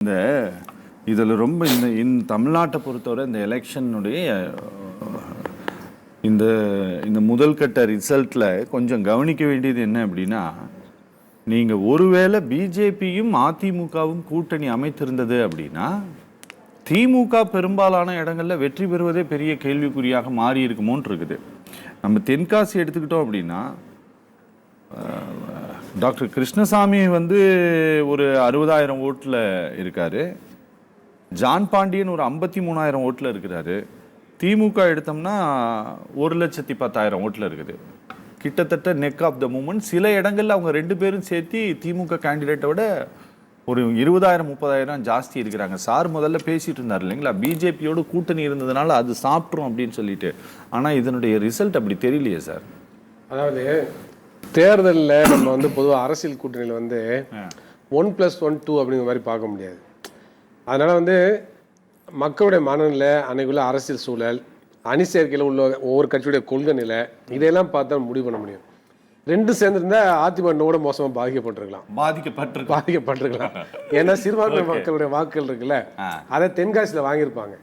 இந்த இதில் ரொம்ப இந்த தமிழ்நாட்டை பொறுத்தவரை இந்த எலெக்ஷனுடைய இந்த இந்த முதல் கட்ட ரிசல்ட்டில் கொஞ்சம் கவனிக்க வேண்டியது என்ன அப்படின்னா, நீங்கள் ஒருவேளை பிஜேபியும் அதிமுகவும் கூட்டணி அமைத்திருந்தது அப்படின்னா திமுக பெரும்பாலான இடங்களில் வெற்றி பெறுவதே பெரிய கேள்விக்குறியாக மாறி இருக்குமோன்னு இருக்குது. நம்ம தென்காசி எடுத்துக்கிட்டோம் அப்படின்னா டாக்டர் கிருஷ்ணசாமி ஒரு 60,000 ஓட்டில் இருக்கார். ஜான் பாண்டியன் ஒரு 53,000 ஓட்டில் இருக்கிறாரு. திமுக எடுத்தோம்னா 1,10,000 ஓட்டில் இருக்குது. கிட்டத்தட்ட நெக் ஆஃப் த மூமெண்ட். சில இடங்களில் அவங்க ரெண்டு பேரும் சேர்த்து திமுக கேண்டிடேட்டை விட ஒரு 20,000-30,000 ஜாஸ்தி இருக்கிறாங்க. சார் முதல்ல பேசிட்டு இருந்தார் இல்லைங்களா, பிஜேபியோடு கூட்டணி இருந்ததுனால அது சாப்பிட்றோம் அப்படின்னு சொல்லிட்டு. ஆனால் இதனுடைய ரிசல்ட் அப்படி தெரியலையே சார். அதாவது தேர்தலில் நம்ம பொதுவாக அரசியல் கூட்டணியில் 1+1 அப்படிங்கிற மாதிரி பார்க்க முடியாது. அதனால் மக்களுடைய மனநிலை, அன்னைக்குள்ள அரசியல் சூழல், அணி சேர்க்கையில் உள்ள ஒவ்வொரு கட்சியுடைய கொள்கை நிலை, இதையெல்லாம் பார்த்தா முடிவு பண்ண முடியும். ரெண்டும் சேர்ந்துருந்தா அதிமுக கூட மோசமாக பாதிக்கப்பட்டிருக்கலாம். ஏன்னா சிறுபான்மை மக்களுடைய வாக்குகள் இருக்குல்ல, அதை தென்காசியில் வாங்கியிருப்பாங்க,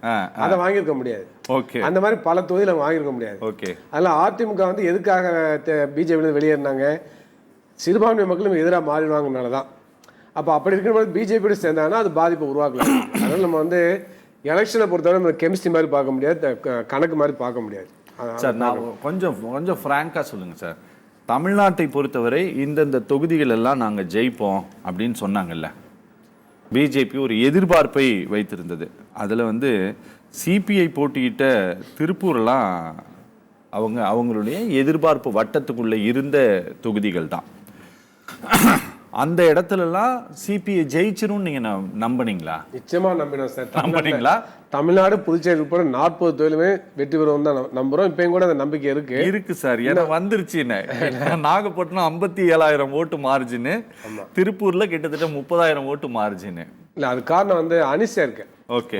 அதை வாங்கியிருக்க முடியாது. அந்த மாதிரி பல தொகுதியில் வாங்கியிருக்க முடியாது. அதனால அதிமுக எதுக்காக பிஜேபி வெளியேறினாங்க, சிறுபான்மை மக்களும் எதிராக மாறிடுவாங்கனால தான். அப்போ அப்படி இருக்கிற பிஜேபியோட சேர்ந்தாங்கன்னா அது பாதிப்பை உருவாக்கலாம். அதனால நம்ம எலெக்ஷனை பொறுத்தவரை நம்ம கெமிஸ்ட்ரி மாதிரி பார்க்க முடியாது, கணக்கு மாதிரி பார்க்க முடியாது. சார் நான் கொஞ்சம் ஃப்ராங்காக சொல்லுங்கள் சார். தமிழ்நாட்டை பொறுத்தவரை இந்தந்த தொகுதிகள் எல்லாம் நாங்கள் ஜெயிப்போம் அப்படின்னு சொன்னாங்கல்ல, பிஜேபி ஒரு எதிர்பார்ப்பை வைத்திருந்தது. அதில் சிபிஐ போட்டியிட்ட திருப்பூரெல்லாம் அவங்களுடைய எதிர்பார்ப்பு வட்டத்துக்குள்ளே இருந்த தொகுதிகள் தான். அந்த இடத்துலலாம் சிபிஐ ஜெயிச்சிரும் நீங்க நம்பினீங்களா? நிச்சயமா நம்பினோம் சார். நம்பினீங்களா? தமிழ்நாடு, புதுச்சேரி உட்பட 40 தொகுதியிலுமே வெற்றி பெறுவோம் தான் நம்புறோம். இப்பயும் கூட அந்த நம்பிக்கை இருக்கு சார். ஏன்னா வந்துருச்சு. நாகப்பட்டினம் 57,000 ஓட்டு மார்ஜின், திருப்பூர்ல கிட்டத்தட்ட 30,000 ஓட்டு மார்ஜின். இல்ல, அது காரணம் அணி சேர்க்கை.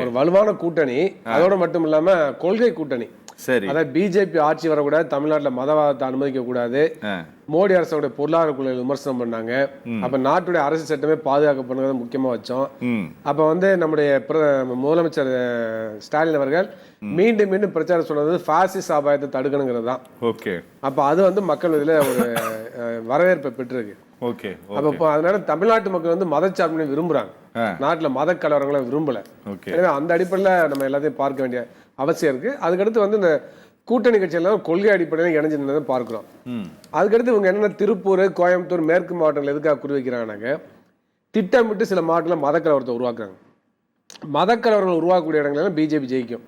ஒரு வலுவான கூட்டணி, அதோட மட்டும் இல்லாம கொள்கை கூட்டணி. சரி, அதாவது பிஜேபி ஆட்சி வரக்கூடாது, தமிழ்நாட்டில் மதவாதத்தை அனுமதிக்க கூடாது, மோடி அரசோட பொருளாதார கொள்கை விமர்சனம் பண்ணாங்க. அப்ப நாட்டுடைய அரசு சட்டமே பாதுகாக்கப்படுறத முக்கியமா வச்சோம். அப்ப நம்முடைய முதலமைச்சர் ஸ்டாலின் அவர்கள் மீண்டும் மீண்டும் பிரச்சாரம் சொன்னது பாசிச அபாயத்தை தடுக்கணுங்கிறது தான். அப்ப அது மக்கள் இதுல ஒரு வரவேற்பை பெற்றிருக்கு. அப்ப அதனால தமிழ்நாட்டு மக்கள் மதச்சார்பினை விரும்புறாங்க, நாட்டுல மத கலவரங்களை விரும்பல. எனவே அந்த அடிப்படையில் நம்ம எல்லாத்தையும் பார்க்க வேண்டிய அவசியம் இருக்கு. அதுக்கடுத்து இந்த கூட்டணி கட்சியெல்லாம் கொள்கை அடிப்படையில் இணைஞ்சிருந்ததை பார்க்கிறோம். அதுக்கடுத்து இவங்க என்னென்ன திருப்பூர், கோயம்புத்தூர், மேற்கு மாவட்டங்கள் எதுக்காக குறி வைக்கிறாங்கன்னாக்க, திட்டமிட்டு சில மாவட்டங்களில் மதக்கலவரத்தை உருவாக்குறாங்க. மதக்கலவரங்கள் உருவாக்கக்கூடிய இடங்கள்லாம் பிஜேபி ஜெயிக்கும்.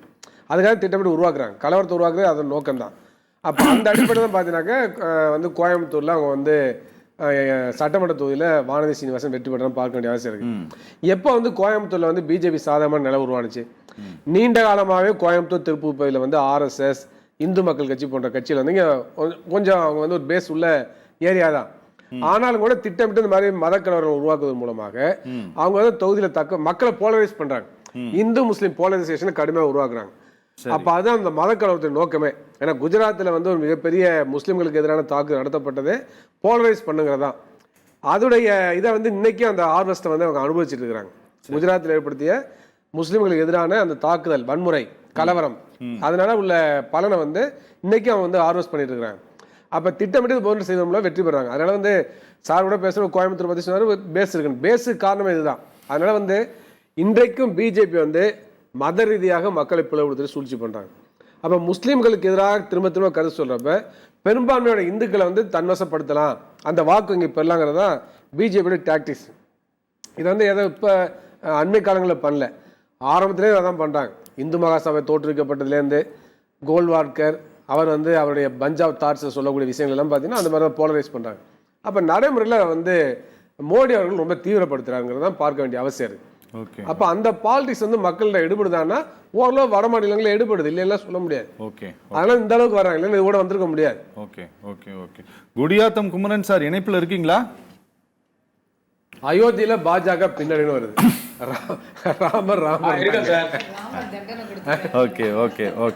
அதுக்காக திட்டமிட்டு உருவாக்குறாங்க. கலவரத்தை உருவாக்குறது அதன் நோக்கம்தான். அப்போ அந்த அடிப்படையில் தான் பார்த்தீங்கன்னாக்க கோயம்புத்தூர்ல அவங்க சட்டமன்ற தொகுதியில் வானதி சீனிவாசன் வெற்றி பெற்றான்னு பார்க்க வேண்டிய அவசியம் இருக்கு. எப்போ கோயம்புத்தூர்ல பிஜேபி சாதகமான நிலை உருவானுச்சு, நீண்ட காலமாகவே கோயம்புத்தூர், திருப்பூர் பகுதியில் ஆர்எஸ்எஸ், இந்து மக்கள் கட்சி போன்ற கட்சியில் கொஞ்சம் அவங்க ஒரு பேஸ் உள்ள ஏரியா தான். ஆனாலும் கூட திட்டமிட்டு இந்த மாதிரி மதக்கலவரம் உருவாக்குவதன் மூலமாக அவங்க தொகுதியில் மக்களை போலரைஸ் பண்றாங்க. இந்து முஸ்லீம் போலரைசேஷனை கடுமையாக உருவாக்குறாங்க. அப்ப அதுதான் அந்த மதக்கலவரத்தின் நோக்கமே. ஏன்னா குஜராத்தில் ஒரு மிகப்பெரிய முஸ்லிம்களுக்கு எதிரான தாக்குதல் நடத்தப்பட்டது போலரைஸ் பண்ணுங்கிறதா. அதோடைய இதை இன்னைக்கும் அந்த ஹார்வெஸ்ட்டை அவங்க அனுபவிச்சுட்டு இருக்கிறாங்க. குஜராத்தில் ஏற்படுத்திய முஸ்லிம்களுக்கு எதிரான அந்த தாக்குதல், வன்முறை, கலவரம், அதனால உள்ள பலனை இன்னைக்கும் அவங்க ஹார்வெஸ்ட் பண்ணிட்டு இருக்கிறாங்க. அப்ப திட்டமிட்டு போன்ற செய்தவங்கள வெற்றி பெறாங்க. அதனால சார் கூட பேசுற கோயம்புத்தூர் பத்தி சொன்னாரு, பேஸ் இருக்கு. பேஸுக்கு காரணமே இதுதான். அதனால இன்றைக்கும் பிஜேபி மத ரீதியாக மக்களை பிளவுபடுத்த சூழ்ச்சி பண்றாங்க. அப்ப முஸ்லிம்களுக்கு எதிராக திரும்ப திரும்ப கருத்து சொல்றப்ப பெரும்பான்மையான இந்துக்களை தன்வசப்படுத்தலாம், அந்த வாக்கு இங்கே பெறலாங்கிறது தான் பிஜேபியோட டாக்டிக்ஸ். இதை எதை இப்போ அண்மை காலங்களில் பண்ணல, ஆரம்பத்திலே அதான் பண்றாங்க. இந்து மகாசபை தோற்றுவிக்கப்பட்டதுலேருந்து கோல்வார்கர் அவர் அவருடைய பஞ்சாப் தாட்ஸ் சொல்லக்கூடிய விஷயங்கள் எல்லாம் பார்த்தீங்கன்னா அந்த மாதிரி தான் போலரைஸ் பண்றாங்க. அப்போ நடைமுறையில் மோடி அவர்கள் ரொம்ப தீவிரப்படுத்துறாங்கிறது தான் பார்க்க வேண்டிய அவசியம் இருக்கு. அப்ப அந்த பாலிடிக்ஸ் மக்கள்கிட்ட எடுபடுதான்னா ஓரளவு வட மாநிலங்களில் எடுபடுது, இல்லைன்னா சொல்ல முடியாது. அதனால இந்த அளவுக்கு வர்றாங்க, இல்லைன்னா இது கூட வந்திருக்க முடியாது. குடியாத்தம் குமரன் சார் இணைப்புல இருக்கீங்களா? அயோத்தியில பாஜக பின்னணின்னு வருது. ராமர் ஓகே